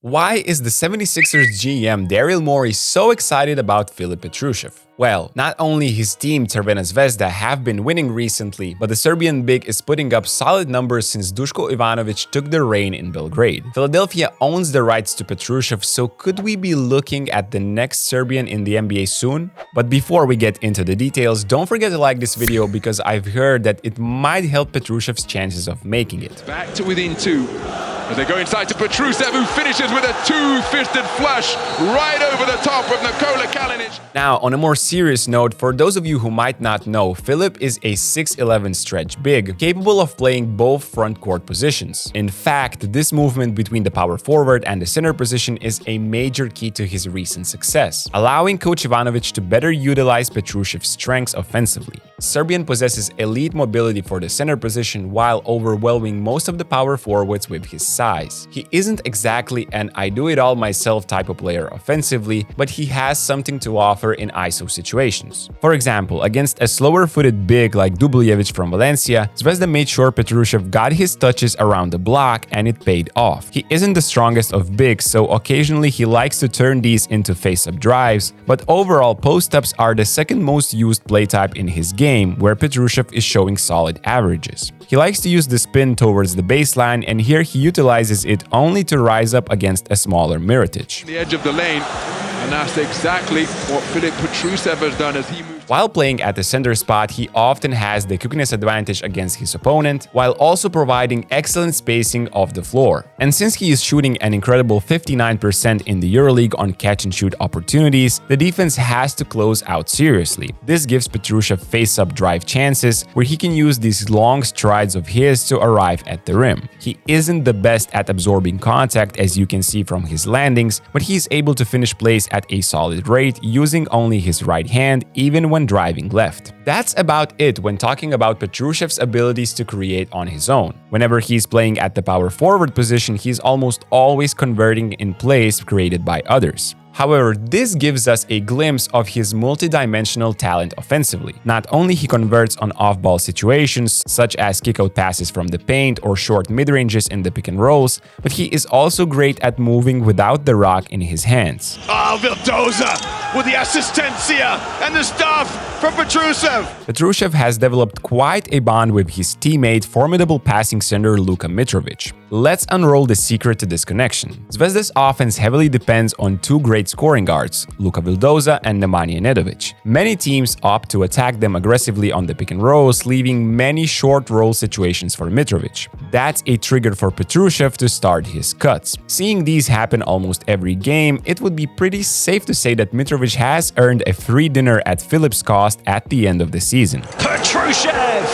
Why is the 76ers GM Daryl Morey so excited about Filip Petrusev? Well, not only his team Crvena Zvezda have been winning recently, but the Serbian big is putting up solid numbers since Dusko Ivanovic took the reign in Belgrade. Philadelphia owns the rights to Petrusev, so could we be looking at the next Serbian in the NBA soon? But before we get into the details, don't forget to like this video because I've heard that it might help Petrusev's chances of making it. Back to within two. As they go inside to Petrusev, who finishes with a two-fisted flush right over the top of Nikola Kalinic. Now, on a more serious note, for those of you who might not know, Filip is a 6'11" stretch big, capable of playing both front court positions. In fact, this movement between the power forward and the center position is a major key to his recent success, allowing Coach Ivanovic to better utilize Petrusev's strengths offensively. Serbian possesses elite mobility for the center position while overwhelming most of the power forwards with his size. He isn't exactly an I-do-it-all-myself type of player offensively, but he has something to offer in ISO situations. For example, against a slower-footed big like Dubljevic from Valencia, Zvezda made sure Petrusev got his touches around the block and it paid off. He isn't the strongest of bigs, so occasionally he likes to turn these into face-up drives, but overall post-ups are the second most used play type in his game, where Petrusev is showing solid averages. He likes to use the spin towards the baseline, and here he utilizes it only to rise up against a smaller Mirotic. The edge of the lane, and that's exactly what Filip Petrusev has done as he moves. While playing at the center spot, he often has the quickness advantage against his opponent, while also providing excellent spacing off the floor. And since he is shooting an incredible 59% in the EuroLeague on catch-and-shoot opportunities, the defense has to close out seriously. This gives Petrusev face-up drive chances, where he can use these long strides of his to arrive at the rim. He isn't the best at absorbing contact, as you can see from his landings, but he's able to finish plays at a solid rate using only his right hand, even when driving left. That's about it when talking about Petrusev's abilities to create on his own. Whenever he's playing at the power forward position, he's almost always converting in plays created by others. However, this gives us a glimpse of his multi-dimensional talent offensively. Not only he converts on off-ball situations, such as kick-out passes from the paint or short mid-ranges in the pick and rolls, but he is also great at moving without the rock in his hands. Oh, Vildoza with the assistencia and the stuff from Petrusev. Petrusev has developed quite a bond with his teammate, formidable passing center Luka Mitrovic. Let's unroll the secret to this connection. Zvezda's offense heavily depends on two great scoring guards, Luka Vildoza and Nemanja Nedovic. Many teams opt to attack them aggressively on the pick and rolls, leaving many short roll situations for Mitrovic. That's a trigger for Petrusev to start his cuts. Seeing these happen almost every game, it would be pretty safe to say that Mitrovic has earned a free dinner at Filip's cost at the end of the season. Petrusev!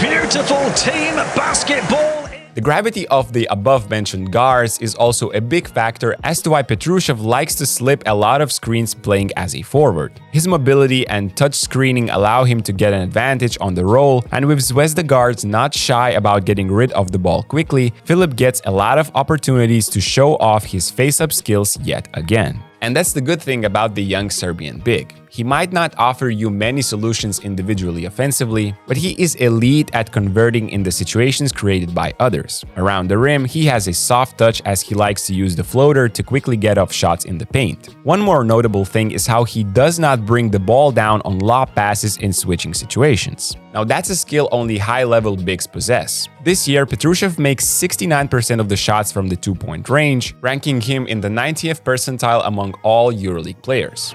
Beautiful team basketball! The gravity of the above-mentioned guards is also a big factor as to why Petrusev likes to slip a lot of screens playing as a forward. His mobility and touch screening allow him to get an advantage on the roll, and with Zvezda guards not shy about getting rid of the ball quickly, Filip gets a lot of opportunities to show off his face-up skills yet again. And that's the good thing about the young Serbian big. He might not offer you many solutions individually offensively, but he is elite at converting in the situations created by others. Around the rim, he has a soft touch as he likes to use the floater to quickly get off shots in the paint. One more notable thing is how he does not bring the ball down on lob passes in switching situations. Now that's a skill only high-level bigs possess. This year, Petrusev makes 69% of the shots from the two-point range, ranking him in the 90th percentile among all EuroLeague players.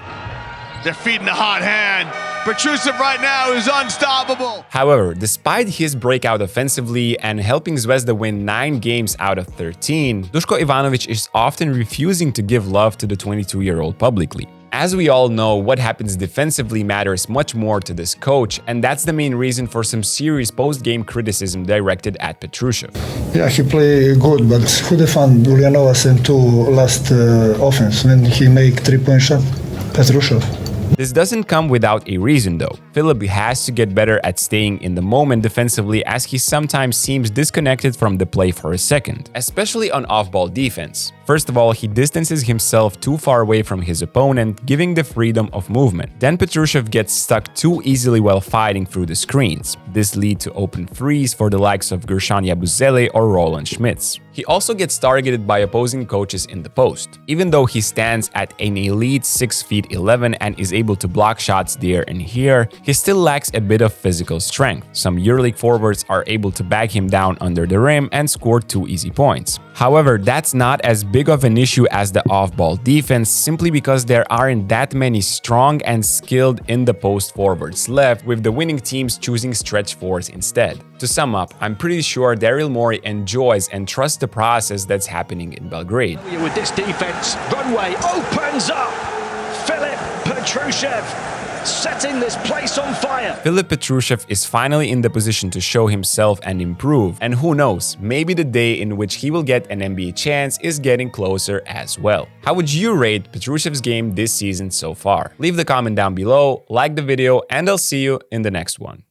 They're feeding the hot hand. Petrusev right now is unstoppable. However, despite his breakout offensively and helping Zvezda win 9 games out of 13, Dusko Ivanovic is often refusing to give love to the 22-year-old publicly. As we all know, what happens defensively matters much more to this coach, and that's the main reason for some serious post-game criticism directed at Petrusev. Yeah, he played good, but who defend Ulyanovas and two last offense when he make 3-point shot? Petrusev. This doesn't come without a reason though. Filip has to get better at staying in the moment defensively, as he sometimes seems disconnected from the play for a second, especially on off-ball defense. First of all, he distances himself too far away from his opponent, giving the freedom of movement. Then Petrusev gets stuck too easily while fighting through the screens. This leads to open threes for the likes of Guerschon Yabusele or Roland Schmitz. He also gets targeted by opposing coaches in the post. Even though he stands at an elite 6'11" and is able to block shots there and here, he still lacks a bit of physical strength. Some EuroLeague forwards are able to bag him down under the rim and score 2 easy points. However, that's not as big of an issue as the off-ball defense, simply because there aren't that many strong and skilled in the post forwards left, with the winning teams choosing stretch fours instead. To sum up, I'm pretty sure Daryl Morey enjoys and trusts the process that's happening in Belgrade. With this defense, runway opens up. Filip Petrusev setting this place on fire. Filip Petrusev is finally in the position to show himself and improve, and who knows, maybe the day in which he will get an NBA chance is getting closer as well. How would you rate Petrusev's game this season so far? Leave the comment down below, like the video, and I'll see you in the next one.